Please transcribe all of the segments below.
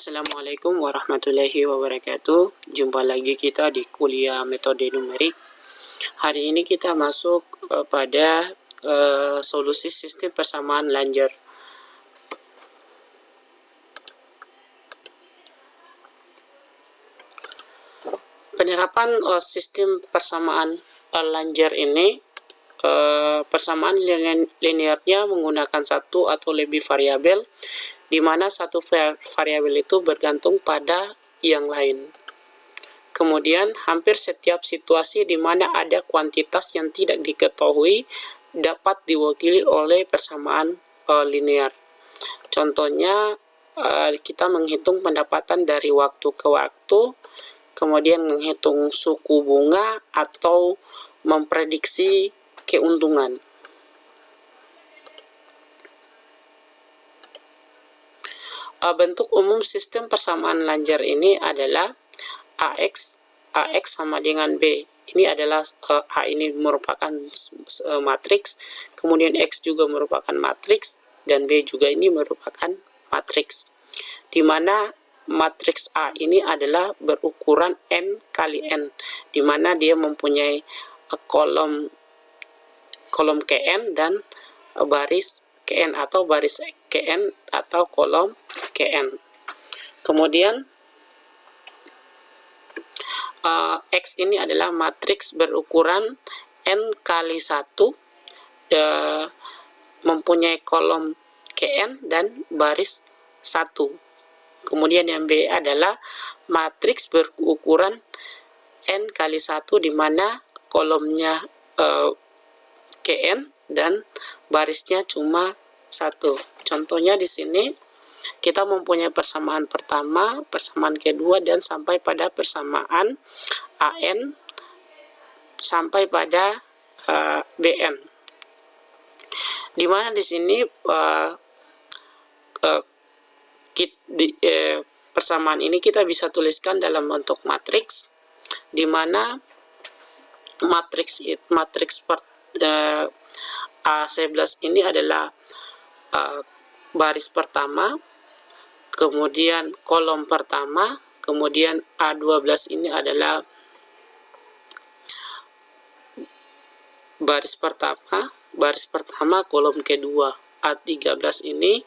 Assalamualaikum warahmatullahi wabarakatuh. Jumpa lagi kita di kuliah metode numerik. Hari ini kita masuk pada solusi sistem persamaan Langer. Penerapan sistem persamaan Langer ini, persamaan linearnya menggunakan satu atau lebih variabel, di mana satu variabel itu bergantung pada yang lain. Kemudian, hampir setiap situasi di mana ada kuantitas yang tidak diketahui dapat diwakili oleh persamaan linear. Contohnya, kita menghitung pendapatan dari waktu ke waktu, kemudian menghitung suku bunga atau memprediksi keuntungan. Bentuk umum sistem persamaan Langer ini adalah AX sama dengan B. Ini adalah A ini merupakan matriks, kemudian X juga merupakan matriks, dan B juga ini merupakan matriks. Di mana matriks A ini adalah berukuran N kali N, di mana dia mempunyai kolom Kn dan baris Kn atau baris Kn atau kolom Kn. Kemudian X ini adalah matriks berukuran N kali 1, mempunyai kolom Kn dan baris 1. Kemudian yang B adalah matriks berukuran N kali 1, di mana kolomnya Kn dan barisnya cuma 1. Contohnya di sini kita mempunyai persamaan pertama, persamaan kedua, dan sampai pada persamaan AN sampai pada BN. Di mana di sini persamaan ini kita bisa tuliskan dalam bentuk matriks, di mana matriks A11 ini adalah baris pertama, kemudian kolom pertama, kemudian A12 ini adalah baris pertama kolom kedua, A13 ini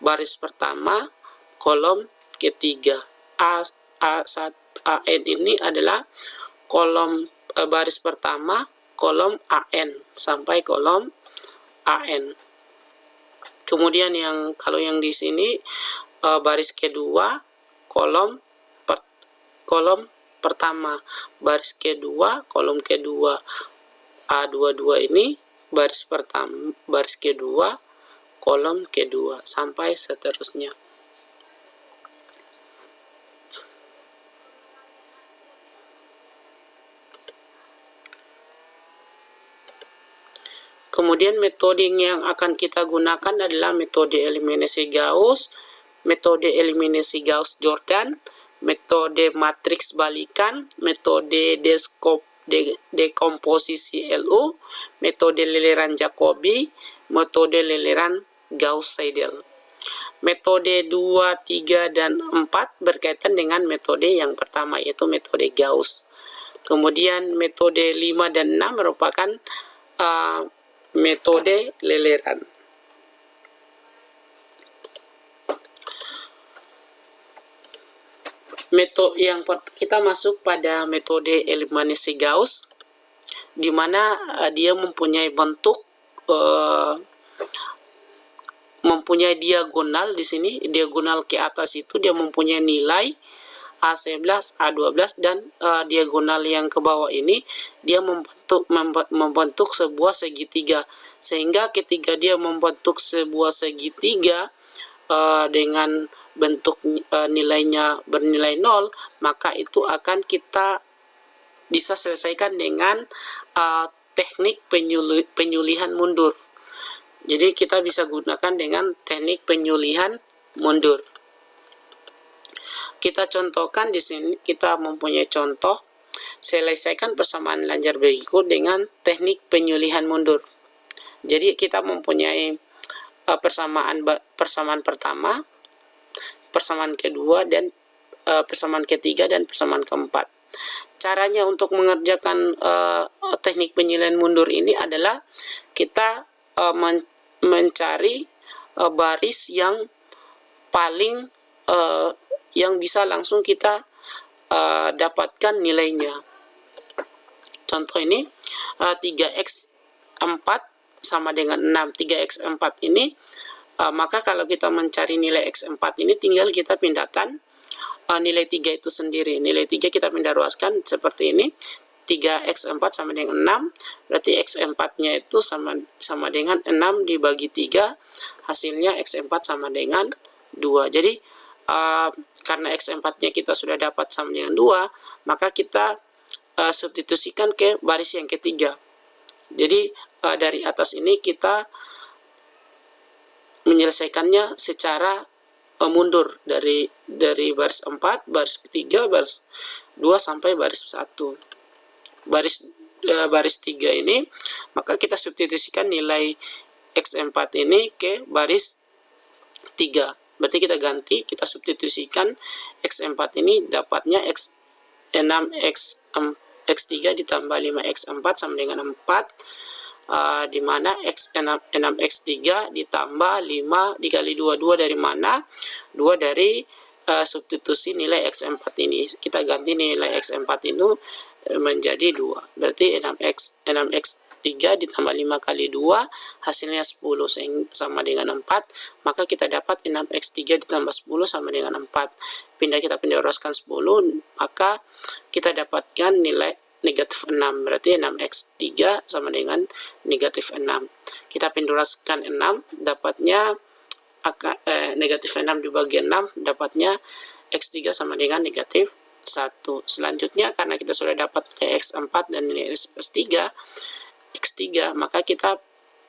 baris pertama kolom ketiga, AN ini adalah kolom baris pertama kolom AN sampai kolom AN. Kemudian kalau yang di sini baris kedua kolom pertama, baris kedua kolom kedua, A22 ini baris pertama, baris kedua kolom kedua, sampai seterusnya. Kemudian metode yang akan kita gunakan adalah metode eliminasi Gauss, metode eliminasi Gauss-Jordan, metode matriks balikan, metode dekomposisi LU, metode liliran Jacobi, metode liliran Gauss-Seidel. Metode 2, 3, dan 4 berkaitan dengan metode yang pertama, yaitu metode Gauss. Kemudian metode 5 dan 6 merupakan metode liliran. Kita masuk pada metode eliminasi Gauss, di mana dia mempunyai bentuk mempunyai diagonal. Di sini diagonal ke atas itu dia mempunyai nilai A11, A12, dan diagonal yang ke bawah ini dia membentuk sebuah segitiga. Sehingga ketika dia membentuk sebuah segitiga dengan bentuk nilainya bernilai 0, maka itu akan kita bisa selesaikan dengan teknik penyulihan mundur. Jadi kita bisa gunakan dengan teknik penyulihan mundur. Kita contohkan di sini, kita mempunyai contoh selesaikan persamaan Langer berikut dengan teknik penyulihan mundur. Jadi kita mempunyai persamaan pertama, persamaan kedua, dan persamaan ketiga, dan persamaan keempat. Caranya untuk mengerjakan teknik penilaian mundur ini adalah kita mencari baris yang paling yang bisa langsung kita dapatkan nilainya. Contoh ini 3x4 sama dengan 6. 3x4 ini maka kalau kita mencari nilai x4 ini tinggal kita pindahkan nilai 3 itu sendiri. Nilai 3 kita pindah ruaskan seperti ini. 3x4 sama dengan 6, berarti x4-nya itu sama dengan 6 dibagi 3, hasilnya x4 sama dengan 2. Jadi karena x4-nya kita sudah dapat sama dengan 2, maka kita substitusikan ke baris yang ketiga. Jadi dari atas ini kita menyelesaikannya secara mundur dari baris 4, baris ketiga, baris 2 sampai baris 1. Baris 3 ini maka kita substitusikan nilai x4 ini ke baris 3. Berarti kita ganti, kita substitusikan x4 ini dapatnya x3 ditambah 5x4 sama dengan 4, di mana 6x3 ditambah 5 dikali 2 dari mana? 2 dari substitusi nilai x4 ini. Kita ganti nilai x4 itu menjadi 2. Berarti 6x3 ditambah 5 kali 2 hasilnya 10 sama dengan 4. Maka kita dapat 6x3 ditambah 10 sama dengan 4. Kita pindah ruaskan 10, maka kita dapatkan nilai negatif 6. Berarti 6x3 sama dengan negatif 6. Kita pindah ruaskan 6, dapatnya negatif 6 dibagi 6, dapatnya x3 sama dengan negatif 1. Selanjutnya karena kita sudah dapat x4 dan nilai x3, maka kita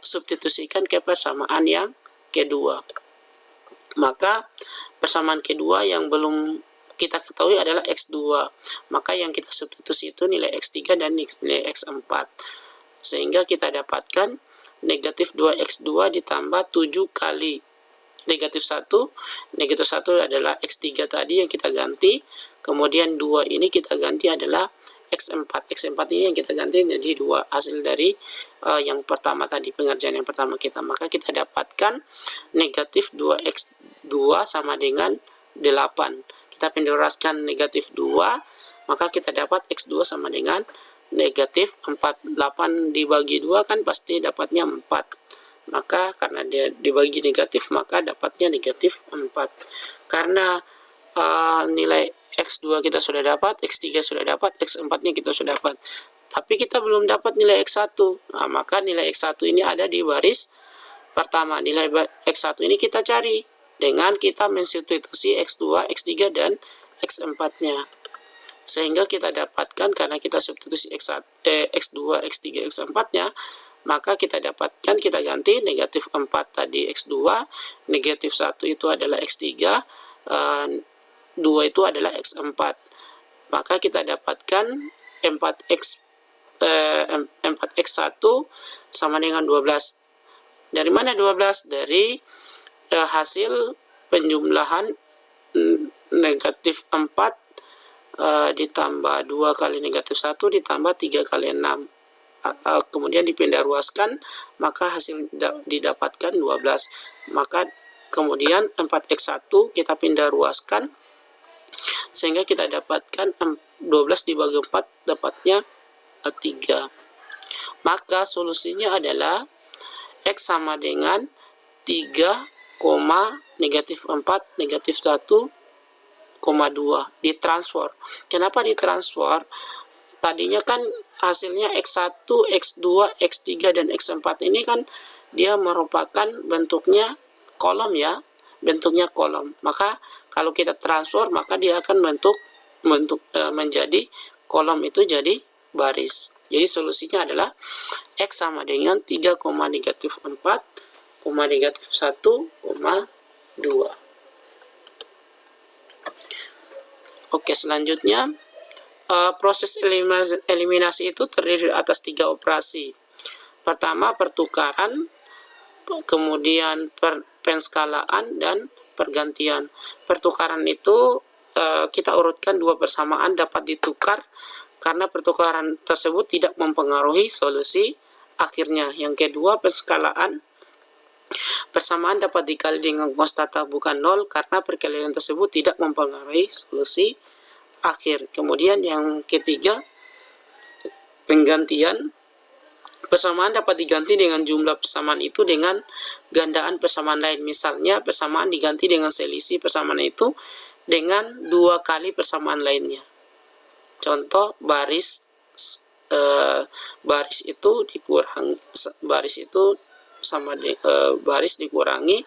substitusikan ke persamaan yang kedua. Maka persamaan kedua yang belum kita ketahui adalah x2. Maka yang kita substitusi itu nilai x3 dan nilai x4. Sehingga kita dapatkan negatif 2x2 ditambah 7 kali negatif 1. Negatif 1 adalah x3 tadi yang kita ganti. Kemudian 2 ini kita ganti adalah x4. x4 ini yang kita ganti jadi 2. Hasil dari yang pertama tadi, pengerjaan yang pertama kita. Maka kita dapatkan negatif 2x2 sama dengan 8. Kita pindah ruaskan negatif 2, maka kita dapat x2 sama dengan negatif 4. 8 dibagi 2 kan pasti dapatnya 4. Maka karena dia dibagi negatif, maka dapatnya negatif 4. Karena nilai x2 kita sudah dapat, x3 sudah dapat, x4-nya kita sudah dapat. Tapi kita belum dapat nilai x1. Nah, maka nilai x1 ini ada di baris pertama. Nilai x1 ini kita cari dengan kita mensubstitusi x2, x3, dan x4-nya. Sehingga kita dapatkan karena kita substitusi x2, x3, x4-nya, maka kita dapatkan, kita ganti negatif 4 tadi x2, negatif 1 itu adalah x3, 2 itu adalah x4. Maka kita dapatkan 4x1 sama dengan 12. Dari mana 12? Dari hasil penjumlahan negatif 4 ditambah 2 kali negatif 1 ditambah 3 kali 6. Kemudian dipindah ruaskan, maka hasil didapatkan 12. Maka kemudian 4x1 kita pindah ruaskan, sehingga kita dapatkan 12 dibagi 4 dapatnya 3. Maka solusinya adalah x sama dengan 3, negatif 4, negatif 1, 2. Ditransfer. Kenapa ditransfer? Tadinya kan hasilnya x1, x2, x3, dan x4 ini kan dia merupakan bentuknya kolom ya. Bentuknya kolom. Maka kalau kita transfer, maka dia akan menjadi kolom itu jadi baris. Jadi solusinya adalah x sama dengan 3, negatif 4, negatif 1, 2. Oke, selanjutnya proses eliminasi itu terdiri atas 3 operasi. Pertama, pertukaran, kemudian penskalaan, dan pergantian. Pertukaran itu kita urutkan dua persamaan dapat ditukar karena pertukaran tersebut tidak mempengaruhi solusi akhirnya. Yang kedua, perskalaan. Persamaan dapat dikali dengan konstanta bukan nol karena perkalian tersebut tidak mempengaruhi solusi akhir. Kemudian yang ketiga, penggantian. Persamaan dapat diganti dengan jumlah persamaan itu dengan gandaan persamaan lain. Misalnya, persamaan diganti dengan selisih persamaan itu dengan 2 kali persamaan lainnya. Contoh, baris itu dikurang baris itu sama baris dikurangi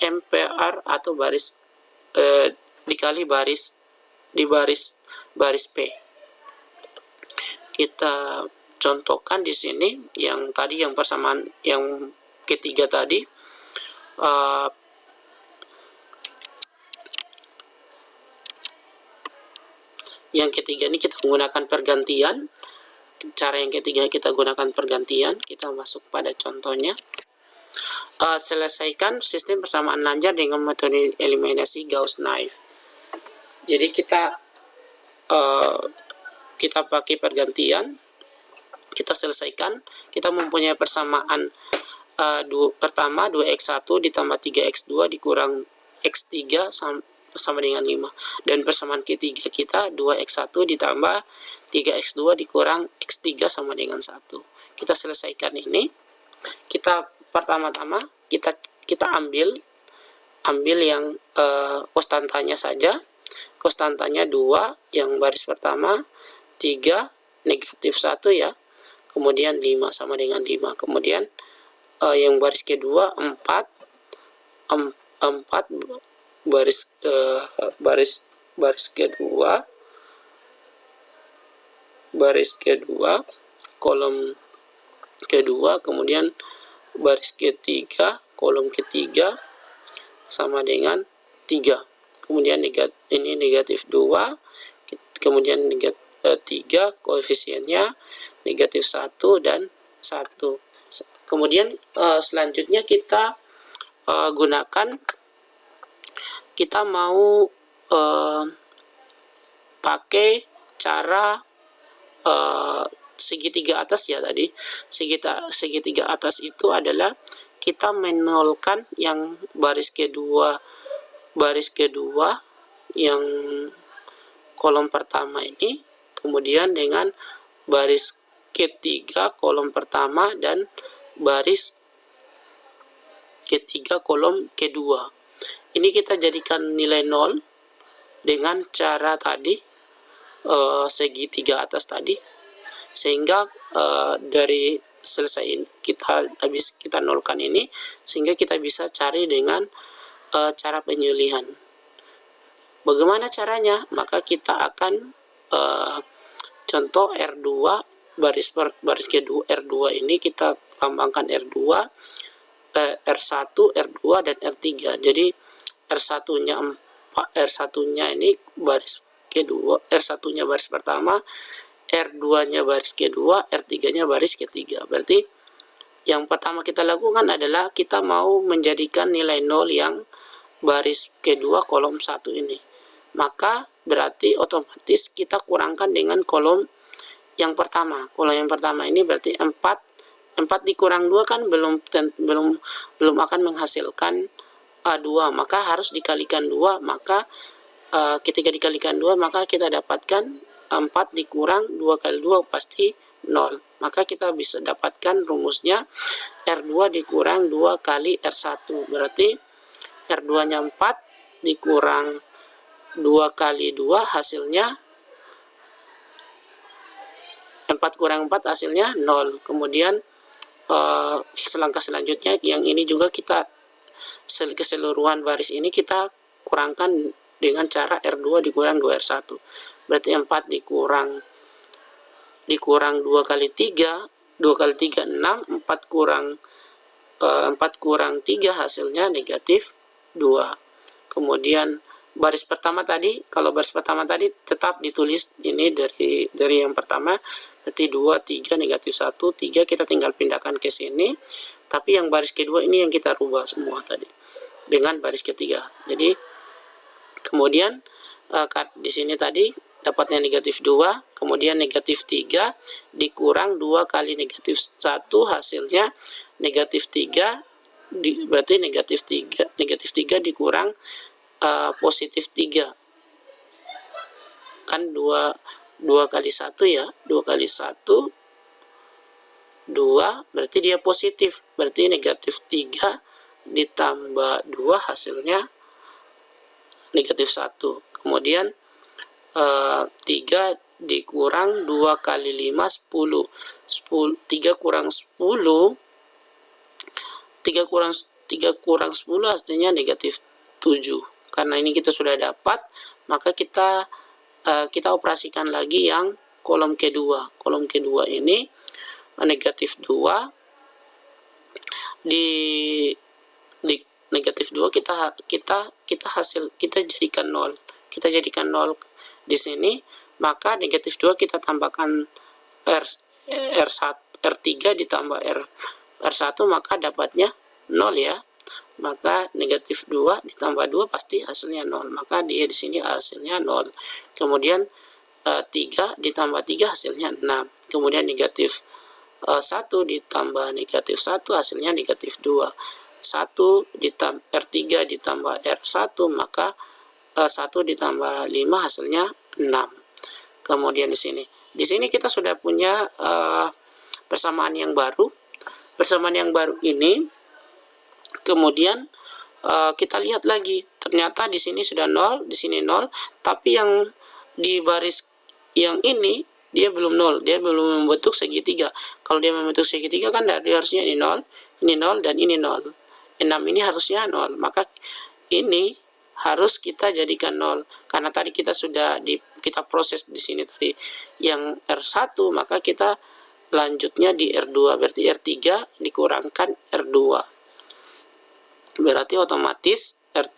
MPR atau baris dikali baris di baris P. Kita contohkan di sini yang tadi, yang persamaan yang ketiga tadi. Yang ketiga ini kita menggunakan pergantian. Cara yang ketiga kita gunakan pergantian. Kita masuk pada contohnya. Selesaikan sistem persamaan lanjar dengan metode eliminasi Gauss-Knife. Jadi kita pakai pergantian. Kita selesaikan. Kita mempunyai persamaan pertama 2x1 ditambah 3x2 dikurang x3 sama dengan 5. Dan persamaan ketiga kita 2x1 ditambah 3x2 dikurang x3 sama dengan 1. Kita selesaikan ini. Kita pertama-tama kita ambil yang konstantanya saja. Konstantanya 2 yang baris pertama, 3 negatif 1 ya. Kemudian 5 sama dengan 5. Kemudian yang baris kedua 4 baris kedua kolom kedua, kemudian baris ketiga kolom ketiga sama dengan 3. Kemudian ini negatif 2, kemudian negatif 3, koefisiennya negatif 1 dan 1. Kemudian selanjutnya kita kita mau pakai cara segitiga atas ya tadi. Segitiga atas itu adalah kita menolkan yang baris kedua yang kolom pertama ini, kemudian dengan baris ketiga kolom pertama dan baris ketiga kolom kedua. Ini kita jadikan nilai 0 dengan cara tadi, segitiga atas tadi, sehingga dari selesai kita nolkan ini, sehingga kita bisa cari dengan cara penyulihan. Bagaimana caranya? Maka kita akan contoh R2 baris kedua R2 ini kita lambangkan R2, R1, R2 dan R3. Jadi R1-nya ini baris kedua, R1-nya baris pertama, R2-nya baris kedua, R3-nya baris ketiga. Berarti yang pertama kita lakukan adalah kita mau menjadikan nilai 0 yang baris kedua kolom 1 ini. Maka berarti otomatis kita kurangkan dengan kolom yang pertama. Kolom yang pertama ini berarti 4 dikurang 2 kan belum akan menghasilkan 2, maka harus dikalikan 2. Maka ketika dikalikan 2 maka kita dapatkan 4 dikurang 2 kali 2 pasti 0. Maka kita bisa dapatkan rumusnya R2 dikurang 2 kali R1. Berarti R2-nya 4 dikurang 2 kali 2 hasilnya 4 kurang 4 hasilnya 0. Kemudian selangkah selanjutnya yang ini juga kita keseluruhan baris ini kita kurangkan dengan cara R2 dikurang 2R1. Berarti 4 dikurang 2 kali 3, 2 kali 3 6, 4 kurang 3 hasilnya negatif 2. Kemudian baris pertama tadi, kalau baris pertama tadi tetap ditulis ini dari yang pertama, berarti 2, 3, negatif 1, 3 kita tinggal pindahkan ke sini. Tapi yang baris kedua ini yang kita rubah semua tadi. dengan baris ketiga. Jadi kemudian di sini tadi dapatnya negatif 2, kemudian negatif 3 dikurang 2 kali negatif 1, hasilnya negatif 3, berarti negatif 3 dikurang positif 3. Kan 2 kali 1 ya, 2 kali 1, 2, berarti dia positif, berarti negatif 3 ditambah 2 hasilnya negatif 1. Kemudian 3 dikurang 2 kali 5, 10. 3 kurang 10, 3 kurang 10 hasilnya negatif 7. Karena ini kita sudah dapat, maka kita operasikan lagi yang kolom kedua. Kolom kedua ini negatif 2 di negatif 2 kita jadikan 0. Kita jadikan 0 di sini, maka negatif 2 kita tambahkan R3 ditambah R1, maka dapatnya 0 ya. Maka negatif 2 ditambah 2 pasti hasilnya 0. Maka dia di sini hasilnya 0. Kemudian 3 ditambah 3 hasilnya 6. Kemudian negatif 1 ditambah negatif 1 hasilnya negatif 2. 1 ditambah R3 ditambah R1, maka 1 ditambah 5 hasilnya 6. Kemudian di sini kita sudah punya persamaan yang baru. Persamaan yang baru ini kemudian kita lihat lagi, ternyata di sini sudah 0, di sini 0, tapi yang di baris yang ini dia belum 0, dia belum membentuk segitiga. Kalau dia membentuk segitiga kan dari harusnya ini 0, dan ini 0. 6 ini harusnya 0, maka ini harus kita jadikan 0. Karena tadi kita sudah kita proses di sini tadi yang R1, maka kita lanjutnya di R2, berarti R3 dikurangkan R2. Berarti otomatis R3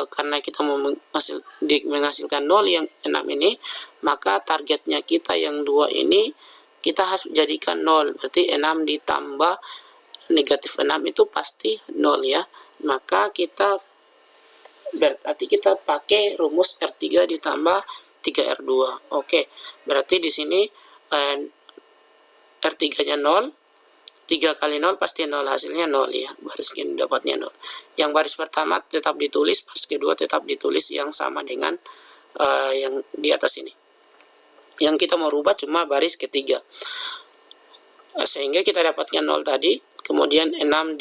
karena kita menghasilkan 0 yang 6 ini, maka targetnya kita yang 2 ini kita harus jadikan 0. Berarti 6 ditambah negatif 6 itu pasti 0 ya. Maka berarti kita pakai rumus R3 ditambah 3R2. Oke, berarti di sini R3-nya 0, 3 kali 0 pasti 0, hasilnya 0 ya. Baris ini dapatnya 0. Yang baris pertama tetap ditulis, baris kedua tetap ditulis yang sama dengan yang di atas ini. Yang kita mau rubah cuma baris ketiga. Sehingga kita dapatkan 0 tadi. Kemudian 6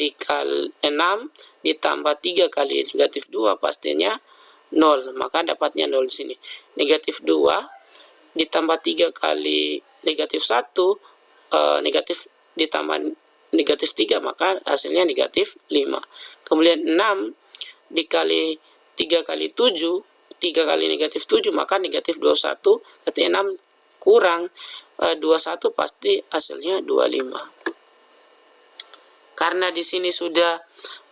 ditambah 3 kali negatif 2 pastinya 0. Maka dapatnya 0 di sini. Negatif 2 ditambah 3 kali negatif 1, negatif ditambah negatif 3, maka hasilnya negatif 5. Kemudian 6 dikali 3 kali 7, 3 kali negatif 7, maka negatif 21, berarti 6 kurang 21 pasti hasilnya 25. Karena di sini sudah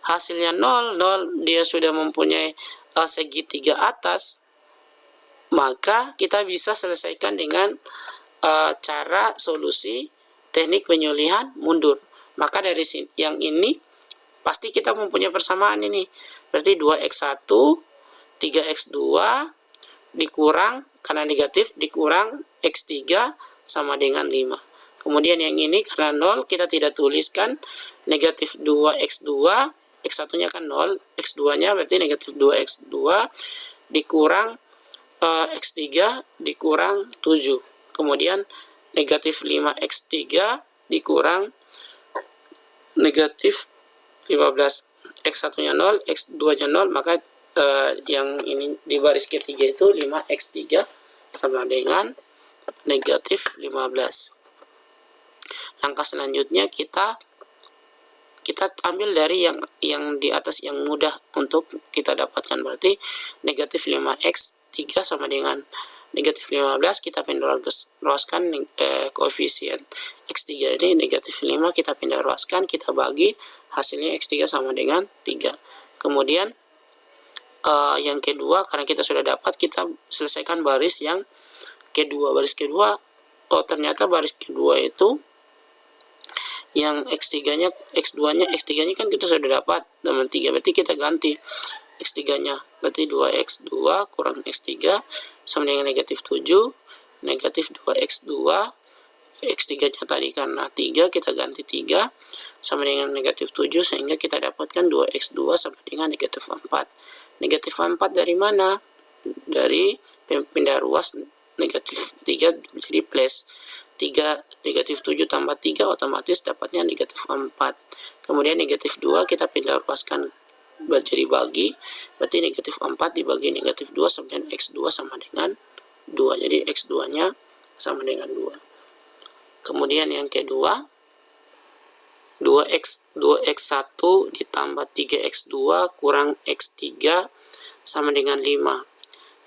hasilnya 0, dia sudah mempunyai segitiga atas, maka kita bisa selesaikan dengan cara solusi teknik penyolihan mundur. Maka dari sini, yang ini pasti kita mempunyai persamaan ini. Berarti 2x1, 3x2 dikurang, karena negatif, dikurang x3 sama dengan 5. Kemudian yang ini karena 0 kita tidak tuliskan, negatif 2x2, x1-nya kan 0, x2-nya berarti negatif 2x2 dikurang x3 dikurang 7. Kemudian negatif 5x3 dikurang negatif 15. X1-nya 0, x2-nya 0, maka yang ini di baris ketiga itu 5x3 sama dengan negatif 15. Langkah selanjutnya kita ambil dari yang di atas yang mudah untuk kita dapatkan, berarti negatif 5x3 sama dengan negatif 15. Kita pindah ruaskan koefisien x3 ini negatif 5, kita pindah ruaskan, kita bagi, hasilnya x3 sama dengan 3. Kemudian yang kedua, karena kita sudah dapat, kita selesaikan baris yang kedua. Baris kedua, ternyata baris kedua itu yang X3-nya, X2-nya, X3-nya kan kita sudah dapat teman 3, berarti kita ganti X3-nya, berarti 2X2 kurang X3 sama dengan negatif 7, negatif 2X2, X3-nya tadi karena 3, kita ganti 3, sama dengan negatif 7, sehingga kita dapatkan 2X2 sama dengan negatif 4. Negatif 4 dari mana? Dari pindah ruas negatif 3 menjadi plus 3, negatif 7 tambah 3 otomatis dapatnya negatif 4. Kemudian negatif 2 kita pindah ruaskan jadi bagi, berarti negatif 4 dibagi negatif 2 sama dengan X2 sama dengan 2, jadi X2 nya sama dengan 2. Kemudian yang kedua, 2x1 ditambah 3x2 kurang x3 sama dengan 5.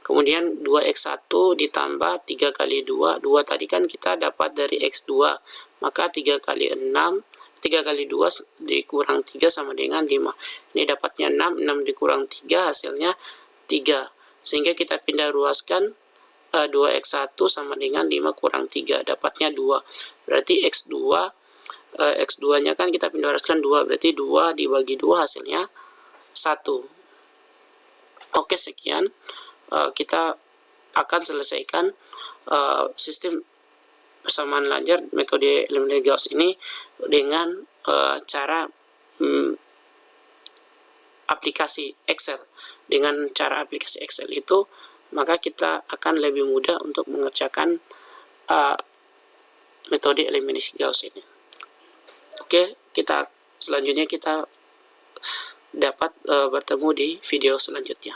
Kemudian 2x1 ditambah 3 kali 2, 2 tadi kan kita dapat dari x2, maka 3 kali 6, 3 kali 2 dikurang 3 sama dengan 5. Ini dapatnya 6, 6 dikurang 3 hasilnya 3. Sehingga kita pindah ruaskan 2x1 sama dengan 5 kurang 3, dapatnya 2. Berarti X2-nya kan kita pindah ruaskan 2, berarti 2 dibagi 2 hasilnya 1. Oke, sekian. Kita akan selesaikan sistem persamaan lancar metode eliminasi Gauss ini dengan cara aplikasi Excel. Dengan cara aplikasi Excel itu, maka kita akan lebih mudah untuk mengerjakan metode eliminasi Gauss ini. Oke, selanjutnya kita dapat bertemu di video selanjutnya.